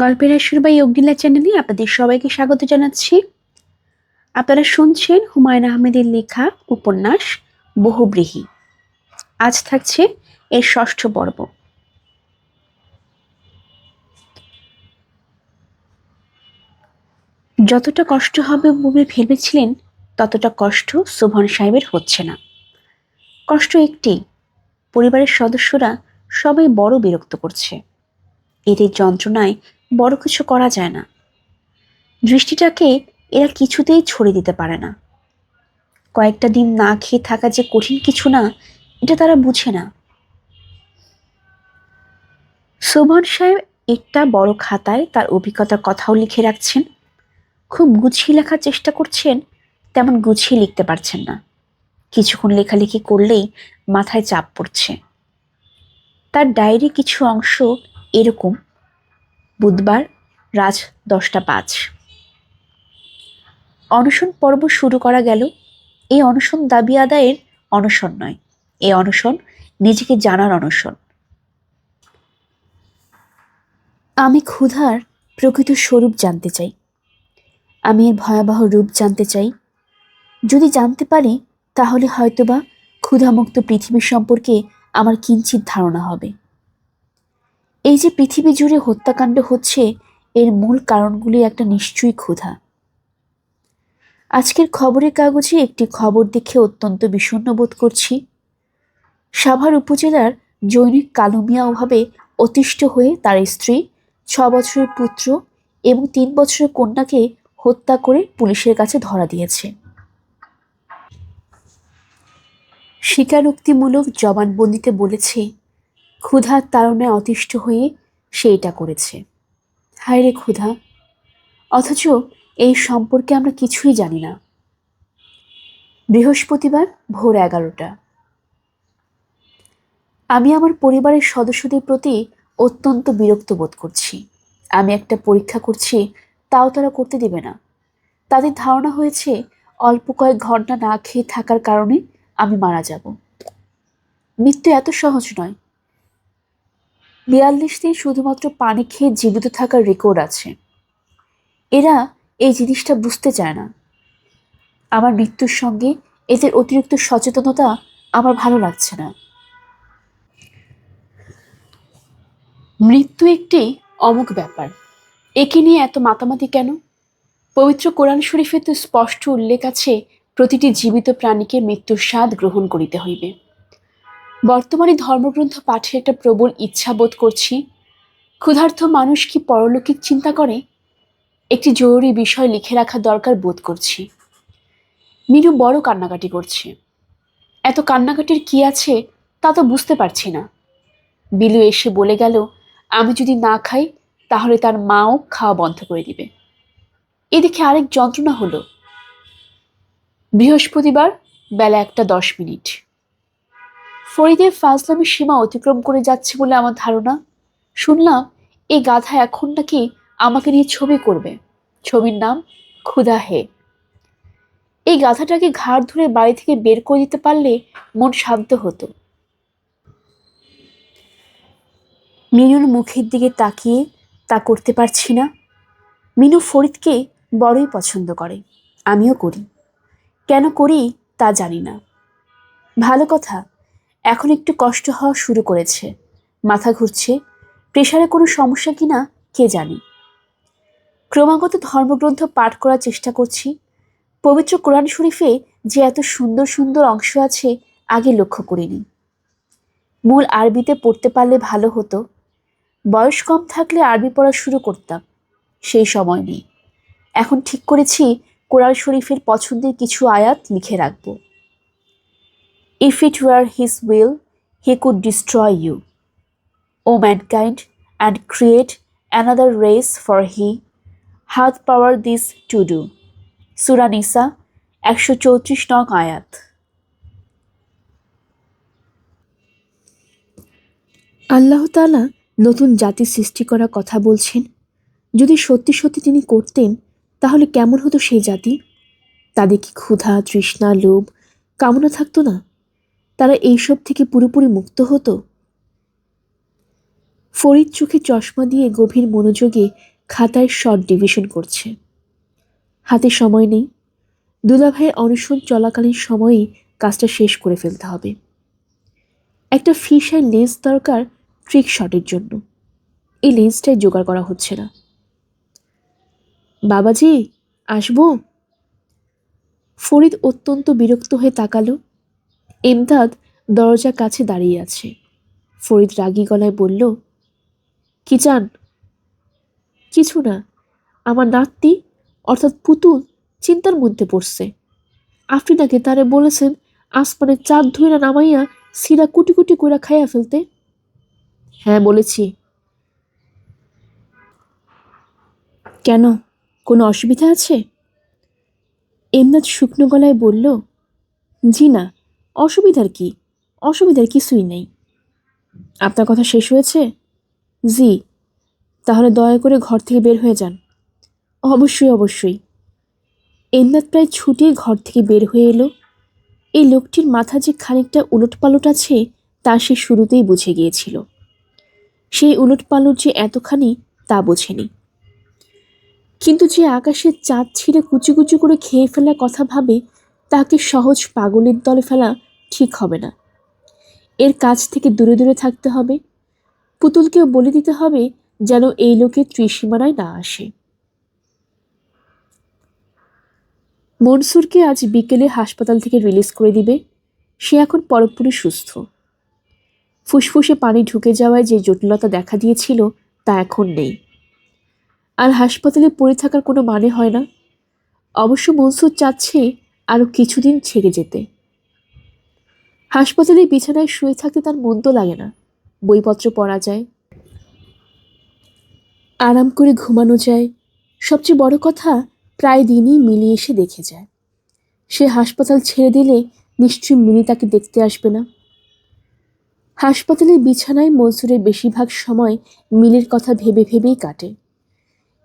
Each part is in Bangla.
গল্পের আসর বা অগ্নিলা চ্যানেলে আপনাদের সবাইকে স্বাগত জানাচ্ছি। আপনারা শুনছেন হুমায়ুন আহমেদের লেখা উপন্যাস বহুব্রীহি। আজ থাকছে এর ৬ষ্ঠ পর্ব। যতটা কষ্ট হবে বলে ভেবেছিলেন ততটা কষ্ট শোভন সাহেবের হচ্ছে না। কষ্ট একটি, পরিবারের সদস্যরা সবাই বড় বিরক্ত করছে। এদের যন্ত্রণায় বড় কিছু করা যায় না। দৃষ্টিটাকে এরা কিছুতেই ছড়িয়ে দিতে পারে না। কয়েকটা দিন না খেয়ে থাকা যে কঠিন কিছু না, এটা তারা বুঝে না। শোভন সাহেব একটা বড় খাতায় তার অভিজ্ঞতার কথাও লিখে রাখছেন। খুব গুছিয়ে লেখার চেষ্টা করছেন, তেমন গুছিয়ে লিখতে পারছেন না। কিছুক্ষণ লেখালেখি করলেই মাথায় চাপ পড়ছে। তার ডায়েরি কিছু অংশ এরকম: বুধবার রাত 10টা 5। অনশন পর্ব শুরু করা গেল। এই অনশন দাবি আদায়ের অনশন নয়, এই অনশন নিজেকে জানার অনশন। আমি ক্ষুধার প্রকৃত স্বরূপ জানতে চাই। আমি এর ভয়াবহ রূপ জানতে চাই। যদি জানতে পারি তাহলে হয়তোবা ক্ষুধামুক্ত পৃথিবী সম্পর্কে আমার কিঞ্চিত ধারণা হবে। এই যে পৃথিবী জুড়ে হত্যাকাণ্ড হচ্ছে, এর মূল কারণগুলি একটা নিশ্চয়ই ক্ষুধা। আজকের খবরের কাগজে একটি খবর দেখে অত্যন্ত বিষণ্ণ বোধ করছি। সাভার উপজেলার জৈনিক কালুমিয়া অভাবে অতিষ্ঠ হয়ে তার স্ত্রী, 6 বছরের পুত্র এবং 3 বছরের কন্যাকে হত্যা করে পুলিশের কাছে ধরা দিয়েছে। স্বীকারোক্তিমূলক জবানবন্দিতে বলেছে, ক্ষুধার তাড়নায় অতিষ্ঠ হয়ে সে এটা করেছে। হায় রে ক্ষুধা! অথচ এই সম্পর্কে আমরা কিছুই জানি না। বৃহস্পতিবার ভোর 11টা। আমি আমার পরিবারের সদস্যদের প্রতি অত্যন্ত বিরক্ত বোধ করছি। আমি একটা পরীক্ষা করছি, তাও তারা করতে দেবে না। তাদের ধারণা হয়েছে অল্প কয়েক ঘন্টা না খেয়ে থাকার কারণে আমি মারা যাব। মৃত্যু এত সহজ নয়। 42 দিন শুধুমাত্র পানি খেয়ে জীবিত থাকার রেকর্ড আছে। এরা এই জিনিসটা বুঝতে চায় না। আমার মৃত্যুর সঙ্গে এদের অতিরিক্ত সচেতনতা আমার ভালো লাগছে না। মৃত্যু একটি অমোঘ ব্যাপার, একে নিয়ে এত মাতামাতি কেন? পবিত্র কোরআন শরীফে তো স্পষ্ট উল্লেখ আছে, প্রতিটি জীবিত প্রাণীকে মৃত্যুর স্বাদ গ্রহণ করিতে হইবে। বর্তমানে ধর্মগ্রন্থ পাঠের একটা প্রবল ইচ্ছা বোধ করছি। ক্ষুধার্ত মানুষ কি পরলৌকিক চিন্তা করে? একটি জরুরি বিষয় লিখে রাখা দরকার বোধ করছি। মিনু বড় কান্নাকাটি করছে। এত কান্নাকাটির কি আছে তা তো বুঝতে পারছি না। বিলু এসে বলে গেল, আমি যদি না খাই তাহলে তার মাও খাওয়া বন্ধ করে দিবে। এদিকে আরেক যন্ত্রণা হলো। বৃহস্পতিবার বেলা 1টা 10 মিনিট। ফরিদের ফাজলামি সীমা অতিক্রম করে যাচ্ছে বলে আমার ধারণা। শুনলাম এই গাধা এখন নাকি আমাকে নিয়ে ছবি করবে। ছবির নাম ক্ষুধা হে। এই গাধাটাকে ঘাড় ধরে বাড়ি থেকে বের করে দিতে পারলে মন শান্ত হতো। মিনুর মুখের দিকে তাকিয়ে তা করতে পারছি না। মিনু ফরিদকে বড়ই পছন্দ করে, আমিও করি। কেন করি তা জানি না। ভালো কথা, এখন একটু কষ্ট হওয়া শুরু করেছে। মাথা ঘুরছে, প্রেশারে কোনো সমস্যা কিনা কে জানে। ক্রমাগত ধর্মগ্রন্থ পাঠ করার চেষ্টা করছি। পবিত্র কোরআন শরীফে যে এত সুন্দর সুন্দর অংশ আছে আগে লক্ষ্য করিনি। মূল আরবিতে পড়তে পারলে ভালো হতো। বয়স কম থাকলে আরবি পড়া শুরু করতাম, সেই সময় নেই। এখন ঠিক করেছি কোরআন শরীফের পছন্দের কিছু আয়াত লিখে রাখব। If it were his will, he could destroy you, O mankind, and create another race, for he hath power this to do. সূরা নিসা 134 নং আয়াত। আল্লাহ তাআলা নতুন জাতি সৃষ্টি করার কথা বলছেন। যদি সত্যি সত্যি তিনি করতেন তাহলে কেমন হতো সেই জাতি? তাদের কি ক্ষুধা, তৃষ্ণা, লোভ, কামনা থাকতো না? তারা এইসব থেকে পুরোপুরি মুক্ত হতো। ফরিদ চোখে চশমা দিয়ে গভীর মনোযোগে খাতায় শর্ট ডিভিশন করছে। হাতে সময় নেই। দুলাভাইয়ের অনশন চলাকালীন সময়েই কাজটা শেষ করে ফেলতে হবে। একটা ফিশ আই লেন্স দরকার ট্রিক শটের জন্য। এই লেন্সটাই জোগাড় করা হচ্ছে না। বাবাজি, আসবো? ফরিদ অত্যন্ত বিরক্ত হয়ে তাকালো। এমদাদ দরজার কাছে দাঁড়িয়ে আছে। ফরিদ রাগী গলায় বলল, কি চান? কিছু না, আমার নাতনি অর্থাৎ পুতুল চিন্তার মধ্যে পড়ছে। আপনি নাকি তারে বলেছেন আসমানের চাঁদ ধইরা নামাইয়া সিরা কুটি কুটি কইরা খাইয়া ফেলতে। হ্যাঁ বলেছি। কেন, কোনো অসুবিধা আছে? এমদাদ শুকনো গলায় বলল, জি না, অসুবিধার কি? অসুবিধার কিছুই নেই। আপনার কথা শেষ হয়েছে? জি। তাহলে দয়া করে ঘর থেকে বের হয়ে যান। অবশ্যই অবশ্যই। এমদাদ প্রায় ছুটে ঘর থেকে বের হয়ে এলো। এই লোকটির মাথা যে খানিকটা উলটপালট আছে তা সে শুরুতেই বুঝে গিয়েছিল। সেই উলটপালট যে এতখানি তা বোঝেনি। কিন্তু যে আকাশের চাঁদ ছিঁড়ে কুচি কুচি করে খেয়ে ফেলার কথা ভাবে, তাকে সহজ পাগলের দলে ফেলা ঠিক হবে না। এর কাছ থেকে দূরে দূরে থাকতে হবে। পুতুলকেও বলে দিতে হবে যেন এই লোকের ত্রিসীমানায় না আসে। মনসুরকে আজ বিকেলে হাসপাতাল থেকে রিলিজ করে দিবে। সে এখন পুরোপুরি সুস্থ। ফুসফুসে পানি ঢুকে যাওয়ায় যে জটিলতা দেখা দিয়েছিল তা এখন নেই। আর হাসপাতালে পড়ে থাকার কোনো মানে হয় না। অবশ্য মনসুর চাচ্ছে আরও কিছুদিন ছেড়ে যেতে। হাসপাতালে বিছানায় শুয়ে থাকতে তার মন্দ লাগে না। বইপত্র পড়া যায়, আরাম করে ঘুমানো যায়। সবচেয়ে বড় কথা, প্রায় দিনই মিলি এসে দেখে যায়। সে হাসপাতাল ছেড়ে দিলে নিশ্চয়ই মিলি তাকে দেখতে আসবে না। হাসপাতালের বিছানায় মনসুরের বেশিরভাগ সময় মিলির কথা ভেবে ভেবেই কাটে।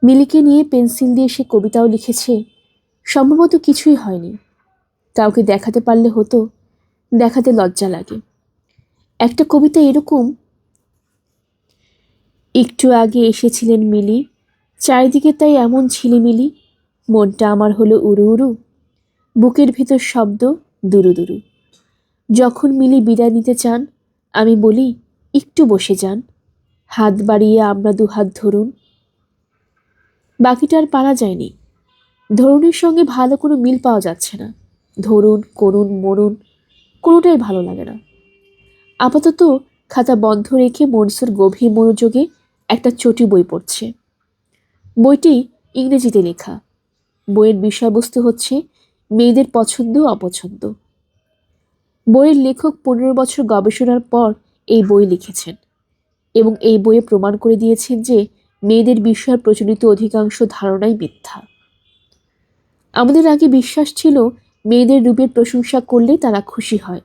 মিলিকে নিয়ে পেন্সিল দিয়ে সে কবিতাও লিখেছে। সম্ভবত কিছুই হয়নি। কাউকে দেখাতে পারলে হতো, দেখাতে লজ্জা লাগে। একটা কবিতা এরকম, একটু আগে এসেছিলেন মিলি, চারিদিকে তাই এমন ঝিলিমিলি, মনটা আমার হলো উড়ু উড়ু, বুকের ভিতর শব্দ দুরু দুরু। যখন মিলি বিদায় নিতে চান, আমি বলি একটু বসে যান, হাত বাড়িয়ে আমরা দুহাত ধরুন। বাকিটা আর পারা যায়নি। ধরুনের সঙ্গে ভালো কোনো মিল পাওয়া যাচ্ছে না। ধরুন, করুন, মরুন, কোনোটাই ভালো লাগে না। আপাতত খাতা বন্ধ রেখে মনসুর গভীর মনোযোগে একটা চটি বই পড়ছে। বইটি ইংরেজিতে লেখা। বইয়ের বিষয়বস্তু হচ্ছে মেয়েদের পছন্দ অপছন্দ। বইয়ের লেখক 15 বছর গবেষণার পর এই বই লিখেছেন এবং এই বইয়ে প্রমাণ করে দিয়েছেন যে মেয়েদের বিষয়ে প্রচলিত অধিকাংশ ধারণাই মিথ্যা। আমাদের আগে বিশ্বাস ছিল মেয়েদের রূপের প্রশংসা করলে তারা খুশি হয়।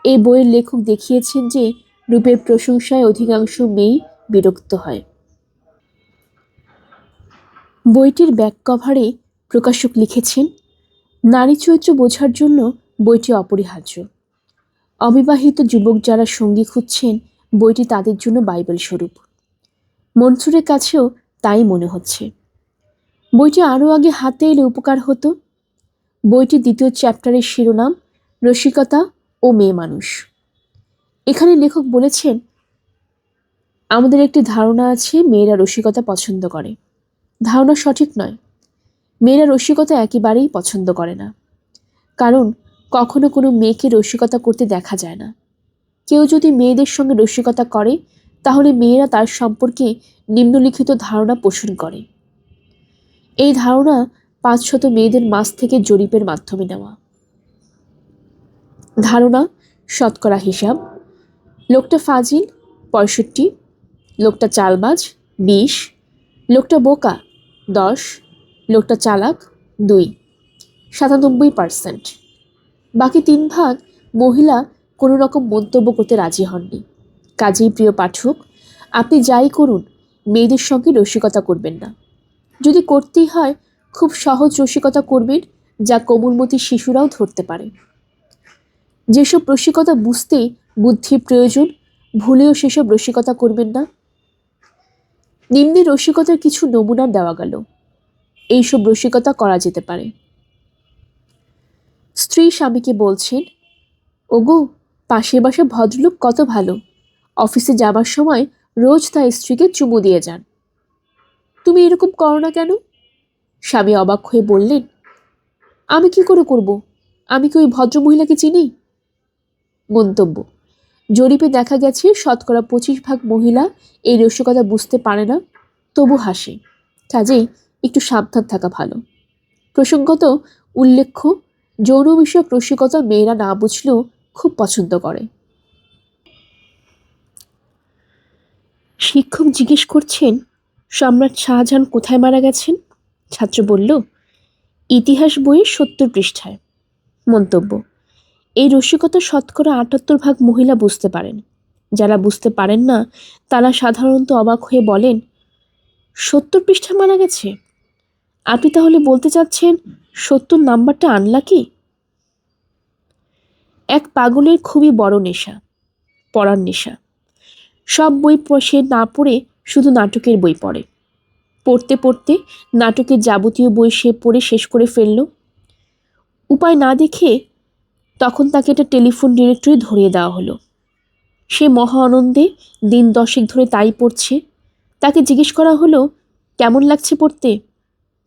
এই বইয়ের লেখক দেখিয়েছেন যে রূপের প্রশংসায় অধিকাংশ মেয়ে বিরক্ত হয়। বইটির ব্যাক কভারে প্রকাশক লিখেছেন, নারী চরিত্র বোঝার জন্য বইটি অপরিহার্য। অবিবাহিত যুবক যারা সঙ্গী খুঁজছেন, বইটি তাদের জন্য বাইবেল স্বরূপ। মনসুরের কাছেও তাই মনে হচ্ছে। বইটি আরও আগে হাতে এলে উপকার হতো। বইটির দ্বিতীয় চ্যাপ্টারের শিরোনাম রসিকতা ও মেয়ে মানুষ। এখানে লেখক বলেছেন, আমাদের একটি ধারণা আছে মেয়েরা রসিকতা পছন্দ করে। ধারণা সঠিক নয়। মেয়েরা রসিকতা একেবারেই পছন্দ করে না। কারণ কখনো কোনো মেয়েকে রসিকতা করতে দেখা যায় না। কেউ যদি মেয়েদের সঙ্গে রসিকতা করে, তাহলে মেয়েরা তার সম্পর্কে নিম্নলিখিত ধারণা পোষণ করে। এই ধারণা 500 মেয়েদের মাঝ থেকে জরিপের মাধ্যমে নেওয়া। ধারণা, শতকরা হিসাব: লোকটা ফাজিল 65, লোকটা চালবাজ 20, লোকটা বোকা 10, লোকটা চালাক 2, 97%। বাকি 3 ভাগ মহিলা কোনো রকম মন্তব্য করতে রাজি হননি। কাজেই প্রিয় পাঠক, আপনি যাই করুন, মেয়েদের সঙ্গে রসিকতা করবেন না। যদি করতেই হয়, খুব সহজ রসিকতা করবেন যা কোমলমতি শিশুরাও ধরতে পারে। যেসব রসিকতা বুঝতে বুদ্ধির প্রয়োজন, ভুলেও সেসব রসিকতা করবেন না। নিম্নে রসিকতার কিছু নমুনা দেওয়া গেল। এইসব রসিকতা করা যেতে পারে। স্ত্রী স্বামীকে বলছেন, ওগো, পাশের বাসার ভদ্রলোক কত ভালো, অফিসে যাবার সময় রোজ তার স্ত্রীকে চুমু দিয়ে যান। তুমি এরকম করো না কেন? স্বামী অবাক হয়ে বললেন, আমি কি করে করব? আমি কি ওই ভদ্রমহিলাকে চিনি? মন্তব্য: জরিপে দেখা গেছে 25% মহিলা এই রসিকতা বুঝতে পারে না, তবু হাসে। কাজেই একটু সাবধান থাকা ভালো। প্রসঙ্গত উল্লেখ্য, যৌন বিষয়ক রসিকতা মেয়েরা না বুঝলেও খুব পছন্দ করে। শিক্ষক জিজ্ঞেস করছেন, সম্রাট শাহজাহান কোথায় মারা গেছেন? ছাত্র বলল, ইতিহাস বইয়ের 70 পৃষ্ঠায়। মন্তব্য: এই রসিকতা 78% মহিলা বুঝতে পারেন। যারা বুঝতে পারেন না তারা সাধারণত অবাক হয়ে বলেন, 70 পৃষ্ঠা মারা গেছে? আপনি তাহলে বলতে চাচ্ছেন 70 নাম্বারটা আনলা কি? এক পাগলের খুবই বড় নেশা, পড়ার নেশা। সব বই সে না পড়ে শুধু নাটকের বই পড়ে। পড়তে পড়তে নাটকের যাবতীয় বই সে পড়ে শেষ করে ফেলল। উপায় না দেখে তখন তাকে একটা টেলিফোন ডিরেক্টরি ধরিয়ে দেওয়া হলো। সে মহা আনন্দে দিন 10 ধরে তাই পড়ছে। তাকে জিজ্ঞেস করা হলো, কেমন লাগছে পড়তে?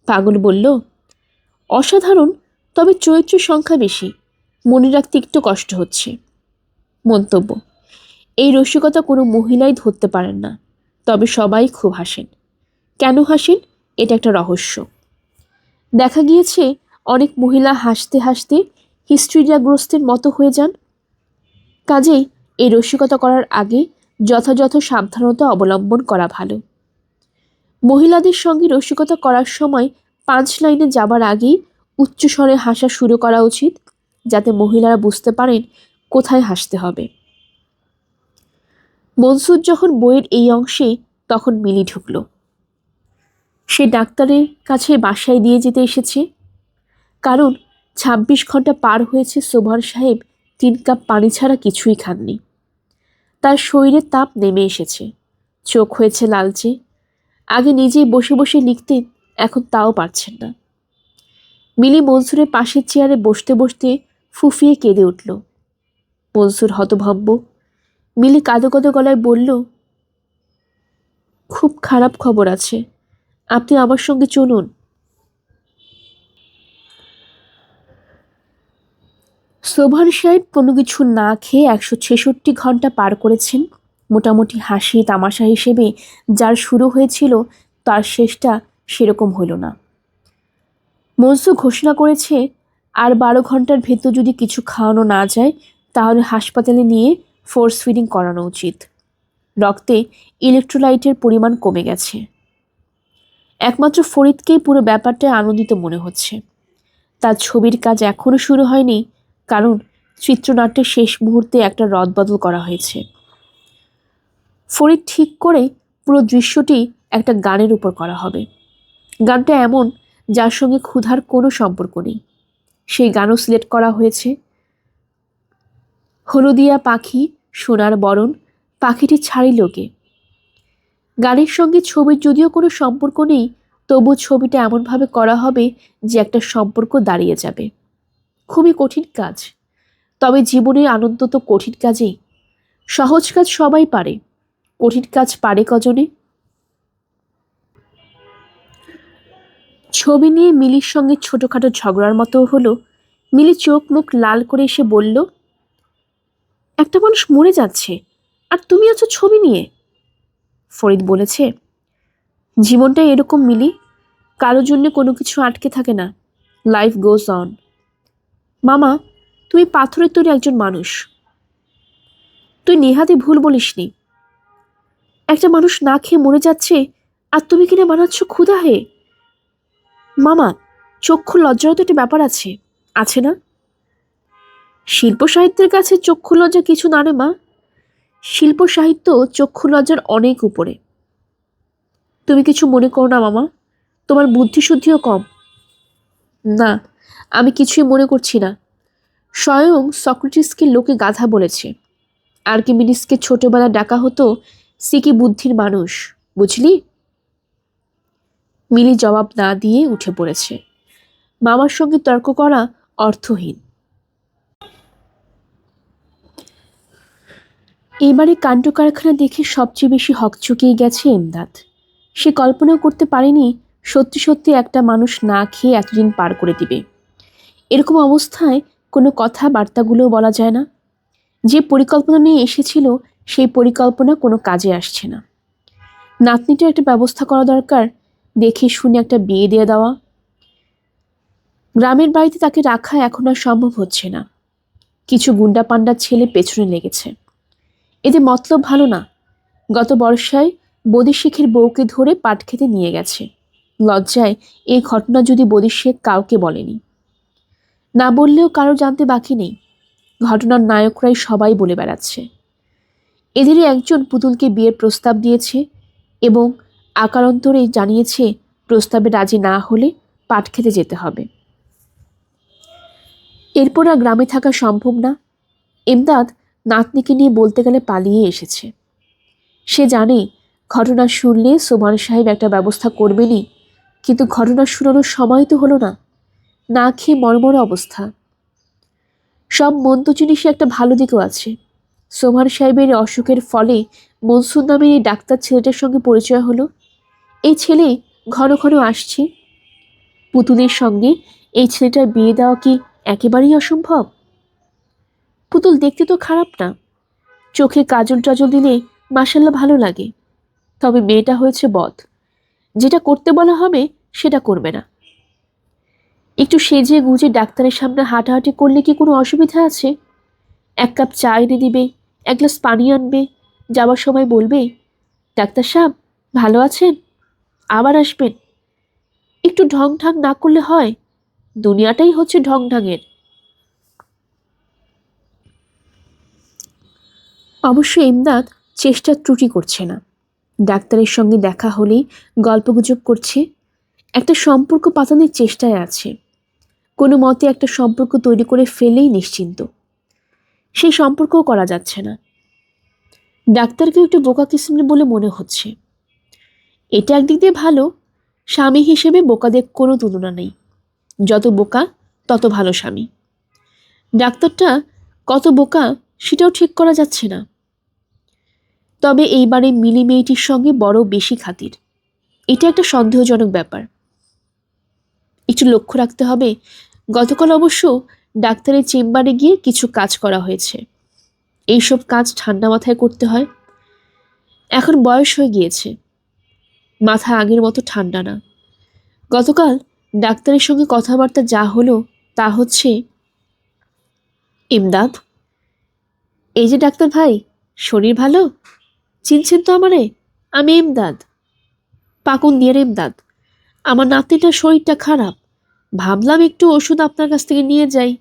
পাগল বলল, অসাধারণ, তবে চরিত্রের সংখ্যা বেশি, মনে রাখতে একটু কষ্ট হচ্ছে। মন্তব্য: এই রসিকতা কোনো মহিলাই ধরতে পারেন না, তবে সবাই খুব হাসেন। কেন হাসেন, এটা একটা রহস্য। দেখা গিয়েছে অনেক মহিলা হাসতে হাসতে হিস্ট্রিয়াগ্রস্তের মতো হয়ে যান। কাজেই এই রসিকতা করার আগে যথাযথ সাবধানতা অবলম্বন করা ভালো। মহিলাদের সঙ্গে রসিকতা করার সময় 5 লাইনে যাবার আগেই উচ্চস্বরে হাসা শুরু করা উচিত, যাতে মহিলারা বুঝতে পারেন কোথায় হাসতে হবে। মনসুর যখন বইয়ের এই অংশে, তখন মিলি ঢুকল। সে ডাক্তারের কাছে বাসায় দিয়ে যেতে এসেছে, কারণ 26 ঘন্টা পার হয়েছে সোবহান সাহেব 3 কাপ পানি ছাড়া কিছুই খাননি। তার শরীরে তাপ নেমে এসেছে, চোখ হয়েছে লালচে। আগে নিজেই বসে বসে লিখতেন, এখন তাও পারছেন না। মিলি মনসুরের পাশের চেয়ারে বসতে বসতে ফুফিয়ে কেঁদে উঠল। মনসুর হতভম্ব। মিলি কাঁদো কাঁদো গলায় বলল, খুব খারাপ খবর আছে, আপনি আমার সঙ্গে চলুন। সোবহান সাহেব কোনো কিছু না খেয়ে 166 ঘন্টা পার করেছেন। মোটামুটি হাসি তামাশা হিসেবে যার শুরু হয়েছিল, তার শেষটা সেরকম হইল না। মনসুর ঘোষণা করেছে, আর 12 ঘন্টার ভেতর যদি কিছু খাওয়ানো না যায়, তাহলে হাসপাতালে নিয়ে ফোর্স ফিডিং করানো উচিত। রক্তে ইলেকট্রোলাইটের পরিমাণ কমে গেছে। একমাত্র ফরিদকেই পুরো ব্যাপারটায় আনন্দিত মনে হচ্ছে। তার ছবির কাজ এখনও শুরু হয়নি, কারণ চিত্রনাট্যের শেষ মুহূর্তে একটা রদবদল করা হয়েছে। ফরিদ ঠিক করে পুরো দৃশ্যটি একটা গানের উপর করা হবে। গানটা এমন যার সঙ্গে ক্ষুধার কোনো সম্পর্ক নেই। সেই গানও সিলেক্ট করা হয়েছে। হলদিয়া পাখি সোনার বরণ, পাখিটি ছাড়িল কে। গানের সঙ্গে ছবির যদিও কোনো সম্পর্ক নেই, তবু ছবিটা এমনভাবে করা হবে যে একটা সম্পর্ক দাঁড়িয়ে যাবে। খুবই কঠিন কাজ, তবে জীবনের আনন্দ তো কঠিন কাজেই। সহজ কাজ সবাই পারে, কঠিন কাজ পারে কজনে? ছবি নিয়ে মিলির সঙ্গে ছোটখাটো ঝগড়ার মতো হলো। মিলি চোখ মুখ লাল করে এসে বলল, একটা মানুষ মরে যাচ্ছে, আর তুমি আছো ছবি নিয়ে। ফরিদ বলেছে, জীবনটা এরকম মিলি, কারোর জন্য কোনো কিছু আটকে থাকে না, লাইফ গোজ অন। মামা, তুমি পাথরের তৈরি একজন মানুষ, তুই নেহাতি ভুল বলিসনি। একটা মানুষ না খেয়ে মরে যাচ্ছে, আর তুমি কিনা বানাচ্ছ ক্ষুধা হে। মামা, চক্ষু লজ্জারও তো একটা ব্যাপার আছে, আছে না? শিল্প সাহিত্যের কাছে চক্ষু লজ্জা কিছু না রে মা। শিল্প সাহিত্য চক্ষু লজ্জার অনেক উপরে। তুমি কিছু মনে করো না মামা, তোমার বুদ্ধিশুদ্ধিও কম। না, আমি কিছুই মনে করছি না। স্বয়ং সক্রেটিসকে লোকে গাধা বলেছে, আর্কিমিডিসকে ছোটবেলা ডাকা হতো সিকি বুদ্ধির মানুষ, বুঝলি? মিলি জবাব না দিয়ে উঠে পড়েছে। মামার সঙ্গে তর্ক করা অর্থহীন। এবারে কাণ্ড কারখানা দেখে সবচেয়ে বেশি হকচকিয়ে গেছে এমদাদ। সে কল্পনাও করতে পারেনি সত্যি সত্যি একটা মানুষ না খেয়ে এতদিন পার করে দিবে। এরকম অবস্থায় কোনো কথাবার্তাগুলো বলা যায় না। যে পরিকল্পনা নিয়ে এসেছিল সেই পরিকল্পনা কোনো কাজে আসছে না। নাতনিটার একটা ব্যবস্থা করা দরকার, দেখে শুনে একটা বিয়ে দিয়ে দেওয়া। গ্রামের বাড়িতে তাকে রাখা এখন আর সম্ভব হচ্ছে না। কিছু গুন্ডা পান্ডার ছেলে পেছনে লেগেছে। এতে মতলব ভালো না। গত বর্ষায় বদি শেখের বউকে ধরে পাট খেতে নিয়ে গেছে। লজ্জায় এই ঘটনা যদি বদি শেখ কাউকে বলেনি, না বললেও কারো জানতে বাকি নেই। ঘটনার নায়করাই সবাই বলে বেড়াচ্ছে। এদেরই একজন পুতুলকে বিয়ের প্রস্তাব দিয়েছে এবং আকারান্তরে জানিয়েছে প্রস্তাবে রাজি না হলে পাট খেতে যেতে হবে। এরপর আর গ্রামে থাকা সম্ভব না। এমদাদ নাতনিকে নিয়ে বলতে গেলে পালিয়ে এসেছে। সে জানে ঘটনা শুনলে সোমান সাহেব একটা ব্যবস্থা করবেনই, কিন্তু ঘটনা শুনানোর সময় তো হলো না। না খেয়ে মরমরা অবস্থা। সব মন্দ জিনিসে একটা ভালো দিকও আছে। সোমান সাহেবের অসুখের ফলে মনসুর নামের এই ডাক্তার ছেলেটার সঙ্গে পরিচয় হলো। এই ছেলে ঘন ঘন আসছে। পুতুলের সঙ্গে এই ছেলেটার বিয়ে দেওয়া কি একেবারেই অসম্ভব? পুতুল দেখতে তো খারাপ না, চোখে কাজল টাজল দিলে মাসাল্লাহ ভালো লাগে। তবে মেয়েটা হয়েছে বদ, যেটা করতে বলা হবে সেটা করবে না। একটু সেজে গুজে ডাক্তারের সামনে হাঁটাহাঁটি করলে কি কোনো অসুবিধা আছে? এক কাপ চা এনে দিবে, এক গ্লাস পানি আনবে, যাওয়ার সময় বলবে, ডাক্তার সাহেব ভালো আছেন, আবার আসবেন। একটু ঢং ঢাং না করলে হয়? দুনিয়াটাই হচ্ছে ঢং ঢাঙের। অবশ্য এমদাদ চেষ্টার ত্রুটি করছে না। ডাক্তারের সঙ্গে দেখা হলেই গল্পগুজব করছে, একটা সম্পর্ক পাতানোর চেষ্টায় আছে। কোনো মতে একটা সম্পর্ক তৈরি করে ফেলেই নিশ্চিন্ত। সেই সম্পর্কও করা যাচ্ছে না। ডাক্তারকে একটু বোকা কিস্মের বলে মনে হচ্ছে। এটা একদিক দিয়ে ভালো, স্বামী হিসেবে বোকাদের কোনো তুলনা নেই। যত বোকা তত ভালো স্বামী। ডাক্তারটা কত বোকা সেটাও ঠিক করা যাচ্ছে না। তবে এইবারে মিলি মেয়েটির সঙ্গে বড় বেশি খাতির, এটা একটা সন্দেহজনক ব্যাপার। একটু লক্ষ্য রাখতে হবে। গতকাল অবশ্য ডাক্তারের চেম্বারে গিয়ে কিছু কাজ করা হয়েছে। এইসব কাজ ঠান্ডা মাথায় করতে হয়। এখন বয়স হয়ে গিয়েছে, মাথা আগের মতো ঠান্ডা না। গতকাল ডাক্তারের সঙ্গে কথাবার্তা যা হলো তা হচ্ছে, ইমদাদ, এই যে ডাক্তার ভাই, শরীর ভালো? চিনছেন তো আমারে? আমি ইমদাদ, পাকুন দিয়ে ইমদাদ। আমার নাতিটার শরীরটা খারাপ, ভাবলাম একটু ওষুধ আপনার কাছ থেকে নিয়ে যাই।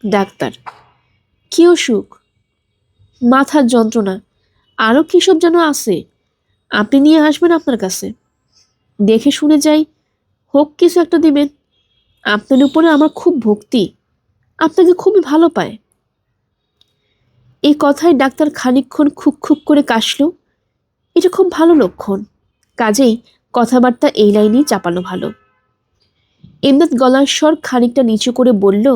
ডাক্তার, কি অসুখ? মাথার যন্ত্রণা, আরও কী সব যেন আছে। আপনি নিয়ে আসবেন আপনার কাছে, দেখে শুনে যাই, হোক কিছু একটা দিবেন। আপনার উপরে আমার খুব ভক্তি, আপনাকে খুবই ভালো পায়। এই কথায় ডাক্তার খানিকক্ষণ খুক খুক করে কাশল। এটা খুব ভালো লক্ষণ। কাজেই কথাবার্তা এই লাইনেই চাপানো ভালো। এমদাদ গলার স্বর খানিকটা নিচু করে বলল,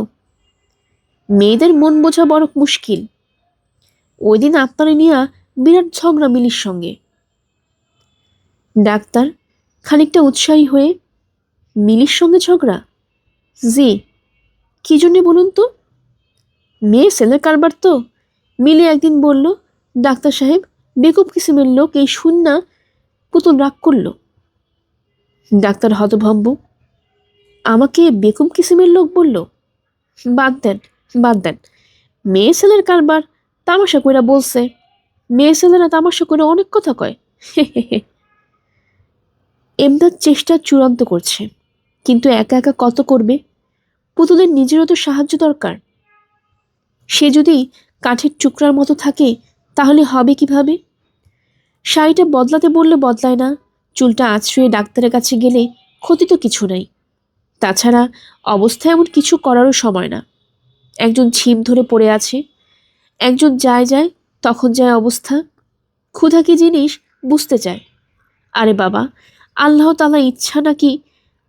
মেয়েদের মন বোঝা বড় মুশকিল। ওই দিন আপনারে নিয়া বিরাট ঝগড়া মিলির সঙ্গে। ডাক্তার খানিকটা উৎসাহী হয়ে, মিলির সঙ্গে ঝগড়া? জি। কি জন্যে বলুন তো? মেয়ে ছেলের কারবার তো। মিলি একদিন বলল, ডাক্তার সাহেব বেকুব কিসিমের লোক, এই শুননা পুতুল রাগ করল। ডাক্তার হতভম্ব, আমাকে বেকুব কিসিমের লোক বলল? বাদ দেন, বাদ দেন। মেয়ে ছেলের কারবার তামাশা কইরা বলছে। মেয়ে ছেলেরা তামাশা করে অনেক কথা কয়। এমদাদ চেষ্টা চূড়ান্ত করছে, কিন্তু একা একা কত করবে? পুতুলের নিজেরও তো সাহায্য দরকার। সে যদি কাঠের টুকরার মতো থাকে তাহলে হবে কিভাবে? শাড়িটা বদলাতে বললে বদলায় না, চুলটা আছড়িয়ে ডাক্তারের কাছে গেলে ক্ষতি তো কিছু নাই। তাছাড়া অবস্থা এমন কিছু করারও সময় না। একজন ছিম ধরে পড়ে আছে, একজন যায় যায় তখন যায় অবস্থা। ক্ষুধা কি জিনিস বুঝতে চায়। আরে বাবা, আল্লাহ তাআলার ইচ্ছা নাকি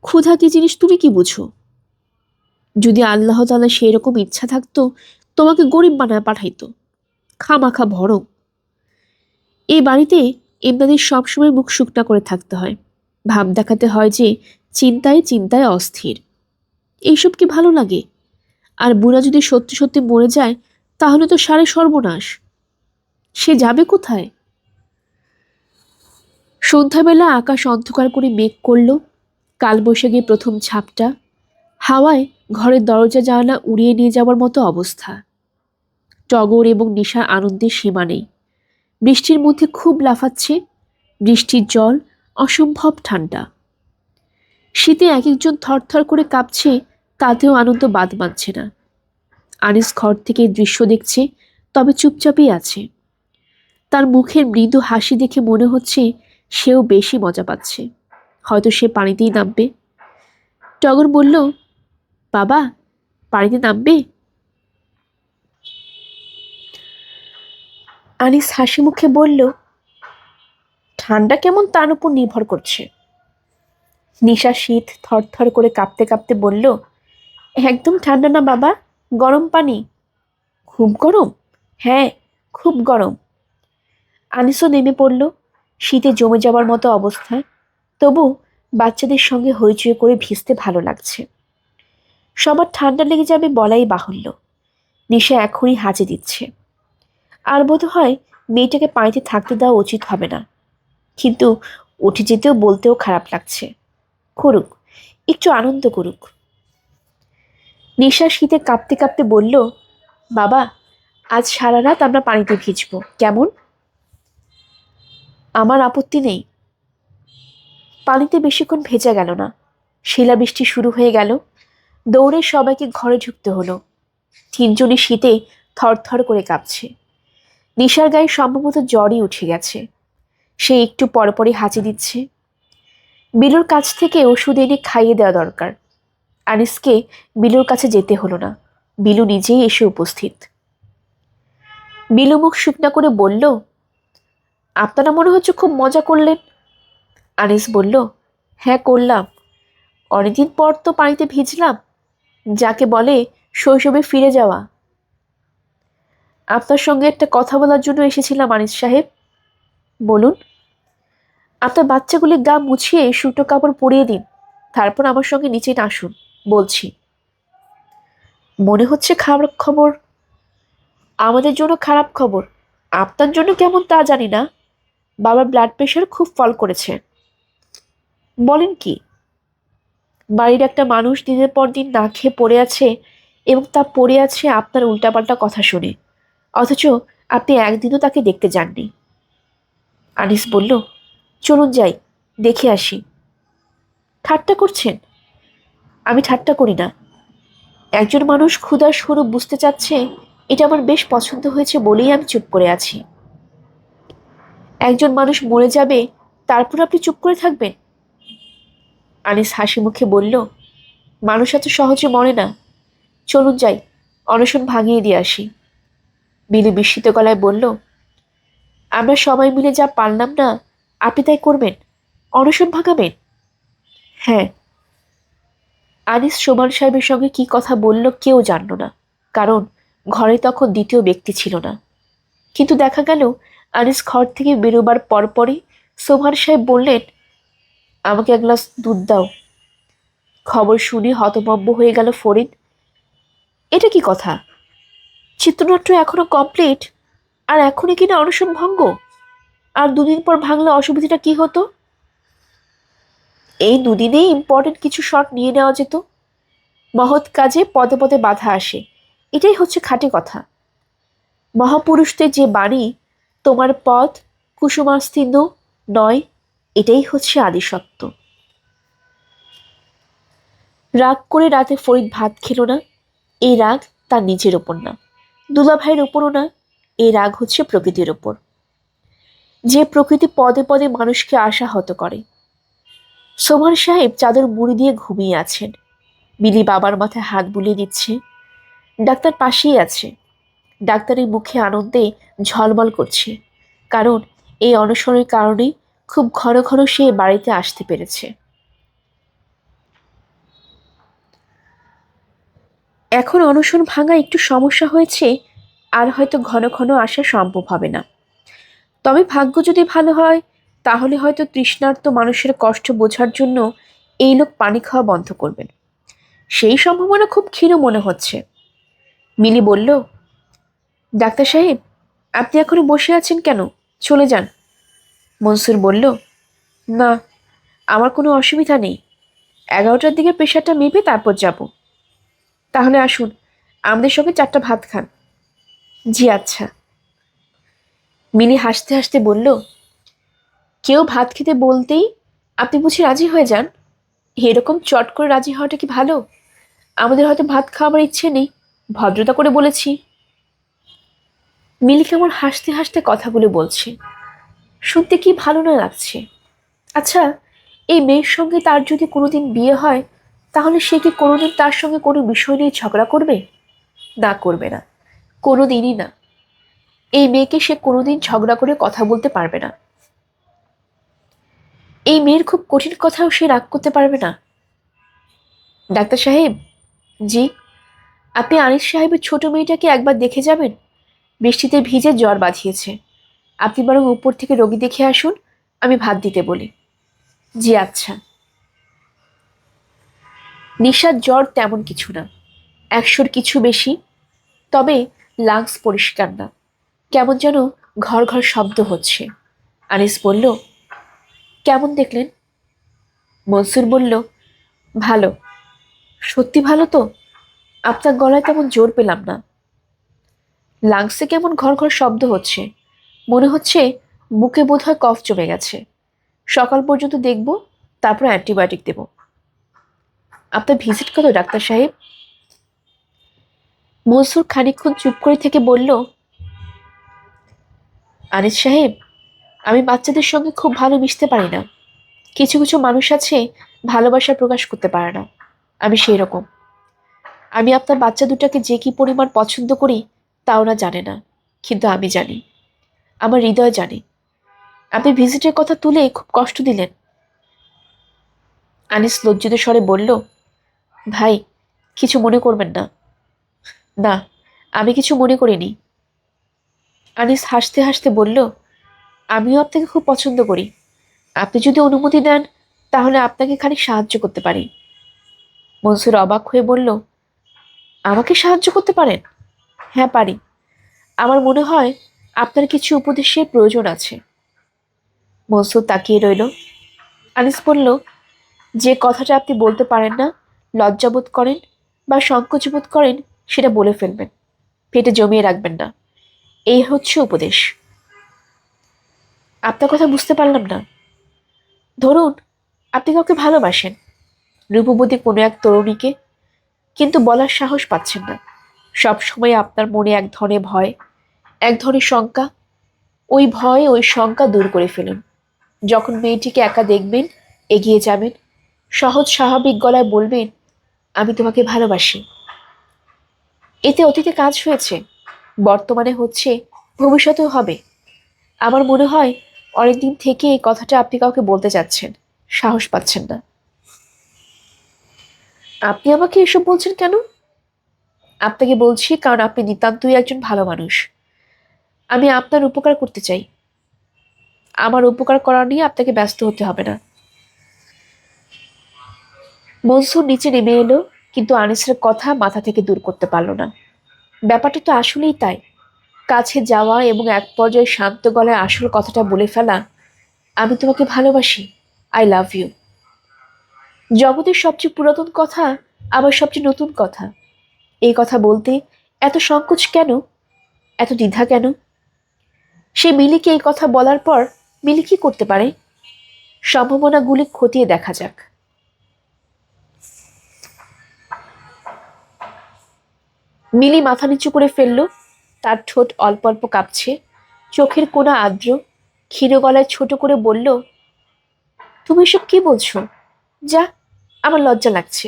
ক্ষুধা কি জিনিস তুমি কি বুঝো? যদি আল্লাহ তাআলা সেই রকম ইচ্ছা থাকতো তোমাকে গরিব বানায় পাঠাইতো। খামাখা ভরম। এই বাড়িতে এমদাদের সবসময় মুখ শুকনা করে থাকতে হয়, ভাব দেখাতে হয় যে চিন্তায় চিন্তায় অস্থির। এইসব কি ভালো লাগে? আর বুড়া যদি সত্যি সত্যি মরে যায় তাহলে তো সারে সর্বনাশ। সে যাবে কোথায়? সন্ধ্যাবেলা আকাশ অন্ধকার করে মেঘ করল। কালবৈশাখীর প্রথম ঝাপটা হাওয়ায় ঘরের দরজা জানালা উড়িয়ে নিয়ে যাওয়ার মতো অবস্থা। টগর এবং নিশার আনন্দের সীমা নেই। বৃষ্টির মধ্যে খুব লাফাচ্ছে। বৃষ্টির জল অসম্ভব ঠান্ডা। শীতে এক একজন থরথর করে কাঁপছে, তাতেও আনন্দ বাদ মানছে না। আনিস ঘর থেকে দৃশ্য দেখছে, তবে চুপচাপই আছে। তার মুখের মৃদু হাসি দেখে মনে হচ্ছে সেও বেশি মজা পাচ্ছে। হয়তো সে পানিতেই নামবে। টগর বলল, বাবা, পানিতে নামবে? আনিস হাসি মুখে বলল, ঠান্ডা কেমন তার উপর নির্ভর করছে। নিশা শীত থরথর করে কাঁপতে কাঁপতে বলল, একদম ঠান্ডা না বাবা, গরম পানি। খুব গরম? হ্যাঁ, খুব গরম। আনিসও নেমে পড়ল। শীতে জমে যাওয়ার মতো অবস্থায়, তবু বাচ্চাদের সঙ্গে হইচই করে ভিজতে ভালো লাগছে। সবার ঠান্ডা লেগে যাবে বলাই বাহুল্য। নিশা এখনই হাঁচি দিচ্ছে। আর বোধ হয় মেয়েটাকে পানিতে থাকতে দেওয়া উচিত হবে না, কিন্তু উঠে যেতেও বলতেও খারাপ লাগছে। করুক, একটু আনন্দ করুক। নিশা শীতে কাঁপতে কাঁপতে বলল, বাবা, আজ সারা রাত আমরা পানিতে ভিজবো, কেমন? আমার আপত্তি নেই। পানিতে বেশিক্ষণ ভেজা গেল না। শিলাবৃষ্টি শুরু হয়ে গেল। দৌড়ে সবাইকে ঘরে ঢুকতে হলো। তিনজনই শীতে থরথর করে কাঁপছে। নিশার গায়ে সম্ভবত জ্বরই উঠে গেছে। সে একটু পরপরই হাঁচি দিচ্ছে। বিলুর কাছ থেকে ওষুধ এনে খাইয়ে দেওয়া দরকার। আনিসকে বিলুর কাছে যেতে হলো না, বিলু নিজেই এসে উপস্থিত। বিলু মুখ শুকনা করে বলল, আপনারা মনে হচ্ছে খুব মজা করলেন। আনিস বলল, হ্যাঁ করলাম। অনেকদিন পর তো পানিতে ভিজলাম, যাকে বলে শৈশবে ফিরে যাওয়া। আপনার সঙ্গে একটা কথা বলার জন্য এসেছিলাম আনিস সাহেব। বলুন। আপনার বাচ্চাগুলির গা মুছিয়ে সুতো কাপড় পরিয়ে দিন, তারপর আমার সঙ্গে নিচে আসুন, বলছি। মনে হচ্ছে খারাপ খবর। আমাদের জন্য খারাপ খবর, আপনার জন্য কেমন তা জানি না। বাবার ব্লাড প্রেশার খুব ফল করেছে। বলেন কি? বাড়ির একটা মানুষ দিনের পর দিন না খেয়ে পড়ে আছে, এবং তা পড়ে আছে আপনার উল্টাপাল্টা কথা শুনে, অথচ আপনি একদিনও তাকে দেখতে যাননি। আনিস বলল, চলুন যাই, দেখে আসি। ঠাট্টা করছেন? আমি ঠাট্টা করি না। একজন মানুষ ক্ষুধার স্বরূপ বুঝতে চাচ্ছে, এটা আমার বেশ পছন্দ হয়েছে বলেই আমি চুপ করে আছি। একজন মানুষ মরে যাবে, তারপর আপনি চুপ করে থাকবেন? আনিস হাসি মুখে বলল, মানুষ এত সহজে মরে না। চলুন যাই, অনশন ভাঙিয়ে দিয়ে আসি। বিলু বিস্মিত গলায় বলল, আমরা সবাই মিলে যা পারলাম না, আপনি তাই করবেন? অনশন ভাঙাবেন? হ্যাঁ। আনিস সোমান সাহেবের সঙ্গে কি কথা বলল কেউ জানল না, কারণ ঘরে তখন দ্বিতীয় ব্যক্তি ছিল না। কিন্তু দেখা গেল আনিস ঘর থেকে বেরোবার পরপরই সোমান সাহেব বললেন, আমাকে এক গ্লাস দুধ দাও। খবর শুনে হতভম্ব হয়ে গেল ফরিদ। এটা কি কথা? চিত্রনাট্য এখনো কমপ্লিট, আর এখনই কিনা অনশন ভঙ্গ? আর দুদিন পর ভাঙলে অসুবিধাটা কি হতো? এই দুদিনেই ইম্পর্টেন্ট কিছু শট নিয়ে নেওয়া যেত। মহৎ কাজে পদে পদে বাধা আসে, এটাই হচ্ছে খাঁটি কথা। মহাপুরুষদের যে বাণী, তোমার পথ কুসুমাস্তীর্ণ নয়, এটাই হচ্ছে আদিসত্য। রাগ করে রাতে ফরিদ ভাত খেল না। এই রাগ তার নিজের ওপর না, দুলাভাইয়ের ওপরও না। এই রাগ হচ্ছে প্রকৃতির ওপর, যে প্রকৃতি পদে পদে মানুষকে আশাহত করে। সোমান সাহেব চাদর মুড়ি দিয়ে ঘুমিয়ে আছেন। বিলি বাবার মাথায় হাত বুলিয়ে দিচ্ছে। ডাক্তার পাশেই আছে। ডাক্তারের মুখে আনন্দে ঝলমল করছে, কারণ এই অনশনের কারণে খুব ঘন ঘন সে বাড়িতে আসতে পেরেছে। এখন অনশন ভাঙা একটু সমস্যা হয়েছে, আর হয়তো ঘন ঘন আসা সম্ভব হবে না। তবে ভাগ্য যদি ভালো হয়, তাহলে হয়তো তৃষ্ণার্ত মানুষের কষ্ট বোঝার জন্য এই লোক পানি খাওয়া বন্ধ করবেন। সেই সম্ভাবনা খুব ক্ষীণ মনে হচ্ছে। মিলি বলল, ডাক্তার সাহেব, আপনি এখনো বসে আছেন কেন? চলে যান। মনসুর বলল, না, আমার কোনো অসুবিধা নেই। 11টার দিকে প্রেশারটা মেপে তারপর যাব। তাহলে আসুন, আমাদের সঙ্গে 4টা ভাত খান। জি আচ্ছা। মিলি হাসতে হাসতে বলল, কেউ ভাত খেতে বলতেই আপনি বুঝি রাজি হয়ে যান? এরকম চট করে রাজি হওয়াটা কি ভালো? আমাদের হয়তো ভাত খাওয়ার ইচ্ছে নেই, ভদ্রতা করে বলেছি। মিলি কেমন হাসতে হাসতে কথাগুলো বলছে, শুনতে কি ভালো না লাগছে। আচ্ছা, এই মেয়ের সঙ্গে তার যদি কোনোদিন বিয়ে হয়, তাহলে সে কি কোনোদিন তার সঙ্গে কোনো বিষয় নিয়ে ঝগড়া করবে? না, করবে না, কোনোদিনই না। এই মেয়েকে সে কোনোদিন ঝগড়া করে কথা বলতে পারবে না। এই মেয়ের খুব কঠিন কথাও সে রাগ করতে পারবে না। ডাক্তার সাহেব। জি। আপনি আনিস সাহেবের ছোট মেয়েটাকে একবার দেখে যাবেন। বৃষ্টিতে ভিজে জ্বর বাঁধিয়েছে। আপনি বরং উপর থেকে রোগী দেখে আসুন, আমি ভাত দিতে বলি। জি আচ্ছা। নিশার জ্বর তেমন কিছু না, 100-র কিছু বেশি। তবে লাংস পরিষ্কার না, কেমন যেন ঘর ঘর শব্দ হচ্ছে। আনিস বলল, কেমন দেখলেন? মনসুর বলল, ভালো। সত্যি ভালো তো? আপনার গলায় তেমন জোর পেলাম না। লাংসে কেমন ঘর ঘর শব্দ হচ্ছে, মনে হচ্ছে বুকে বোধহয় কফ জমে গেছে। সকাল পর্যন্ত দেখব, তারপর অ্যান্টিবায়োটিক দেব। আপনার ভিজিট কত ডাক্তার সাহেব? মনসুর খানিকক্ষণ চুপ করে থেকে বলল, আনিস সাহেব, আমি বাচ্চাদের সঙ্গে খুব ভালো মিশতে পারি না। কিছু কিছু মানুষ আছে ভালোবাসা প্রকাশ করতে পারে না, আমি সেই রকম। আমি আপনার বাচ্চা দুটাকে যে কি পরিমাণ পছন্দ করি তা ওরা জানে না, কিন্তু আমি জানি, আমার হৃদয় জানে। আপনি ভিজিটের কথা তুলে খুব কষ্ট দিলেন। আনিস লজ্জিত স্বরে বলল, ভাই, কিছু মনে করবেন না। না, আমি কিছু মনে করিনি। আনিস হাসতে হাসতে বলল, আমিও আপনাকে খুব পছন্দ করি। আপনি যদি অনুমতি দেন, তাহলে আপনাকে খানিক সাহায্য করতে পারি। মনসুর অবাক হয়ে বলল, আমাকে সাহায্য করতে পারেন? হ্যাঁ, পারি। আমার মনে হয় আপনার কিছু উপদেশের প্রয়োজন আছে। মনসুর তাকিয়ে রইল। আনিস বলল, যে কথাটা আপনি বলতে পারেন না, লজ্জাবোধ করেন বা সংকোচবোধ করেন, সেটা বলে ফেলবেন, পেটে জমিয়ে রাখবেন না। এই হচ্ছে উপদেশ। আপনার কথা বুঝতে পারলাম না। ধরুন, আপনি কাউকে ভালোবাসেন, রূপবতী কোনো এক তরুণীকে, কিন্তু বলার সাহস পাচ্ছেন না। সব সময় আপনার মনে এক ধরনের ভয়, এক ধরনের শঙ্কা। ওই ভয়, ওই শঙ্কা দূর করে ফেলুন। যখন মেয়েটিকে একা দেখবেন, এগিয়ে যাবেন, সহজ স্বাভাবিক গলায় বলবেন, আমি তোমাকে ভালোবাসি। এতে অতীতে কাজ হয়েছে, বর্তমানে হচ্ছে, ভবিষ্যতেও হবে। আমার মনে হয় অনেকদিন থেকে এই কথাটা আপনি কাউকে বলতে চাচ্ছেন, সাহস পাচ্ছেন না। আপনি আমাকে এসব বলছেন কেন? আপনাকে বলছি কারণ আপনি নিতান্তই একজন ভালো মানুষ। আমি আপনার উপকার করতে চাই। আমার উপকার করা নিয়ে আপনাকে ব্যস্ত হতে হবে না। মনসুর নিচে নেমে এলো, কিন্তু আনিসের কথা মাথা থেকে দূর করতে পারল না। ব্যাপারটা তো আসলেই তাই। কাছে যাওয়া এবং এক পর্যায়ে শান্ত গলায় আসল কথাটা বলে ফেলা, আমি তোমাকে ভালোবাসি, আই লাভ ইউ। জগতের সবচেয়ে পুরাতন কথা, আবার সবচেয়ে নতুন কথা। এই কথা বলতে এত সংকোচ কেন, এত দ্বিধা কেন? সে মিলিকে এই কথা বলার পর মিলি কি করতে পারে? সম্ভাবনাগুলি খতিয়ে দেখা যাক। মিলি মাথা নিচু করে ফেলল, তার ঠোঁট অল্প অল্প কাঁপছে, চোখের কোণা আর্দ্র। ক্ষীণ গলায় ছোট করে বলল, তুমি এসব কি বলছো? যা, আমার লজ্জা লাগছে।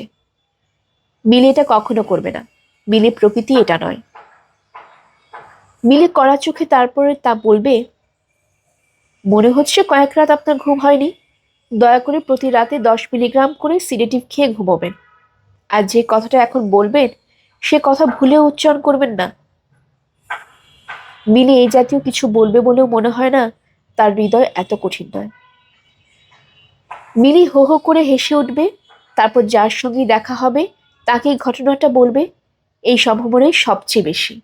মিলি এটা কখনো করবে না। মিলি প্রকৃতি এটা নয়। মিলি কড়া চোখে তারপরে তা বলবে, মনে হচ্ছে কয়েক রাত আপনার ঘুম হয়নি। দয়া করে প্রতি রাতে 10 মিলিগ্রাম করে সিডেটিভ খেয়ে ঘুমোবেন। আর যে কথাটা এখন বলবেন সে কথা ভুলেও উচ্চারণ করবেন না। মিলি এই জাতীয় কিছু বলবে বলেও মনে হয় না তার হৃদয় এত কঠিন নয়। মিলি হো হো করে হেসে উঠবে, তারপর যার সঙ্গে দেখা হবে তাকেই ঘটনাটা বলবে। এই সম্ভাবনাই সবচেয়ে বেশি।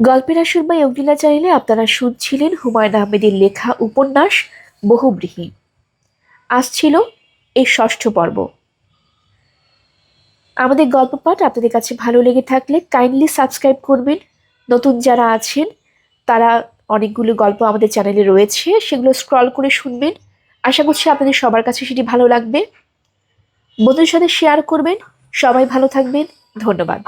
গল্পের আসর বা অগ্নিলা চ্যানেলে আপনারা শুনছিলেন হুমায়ুন আহমেদের লেখা উপন্যাস বহুব্রীহি। আজ ছিল এই 6ষ্ঠ পর্ব। আমাদের গল্প পাঠ আপনাদের কাছে ভালো লেগে থাকলে কাইন্ডলি সাবস্ক্রাইব করবেন। নতুন যারা আছেন তারা অনেকগুলো গল্প আমাদের চ্যানেলে রয়েছে, সেগুলো স্ক্রল করে শুনবেন। আশা করছি আপনাদের সবার কাছে সেটি ভালো লাগবে। বন্ধুদের সাথে শেয়ার করবেন। সবাই ভালো থাকবেন। ধন্যবাদ।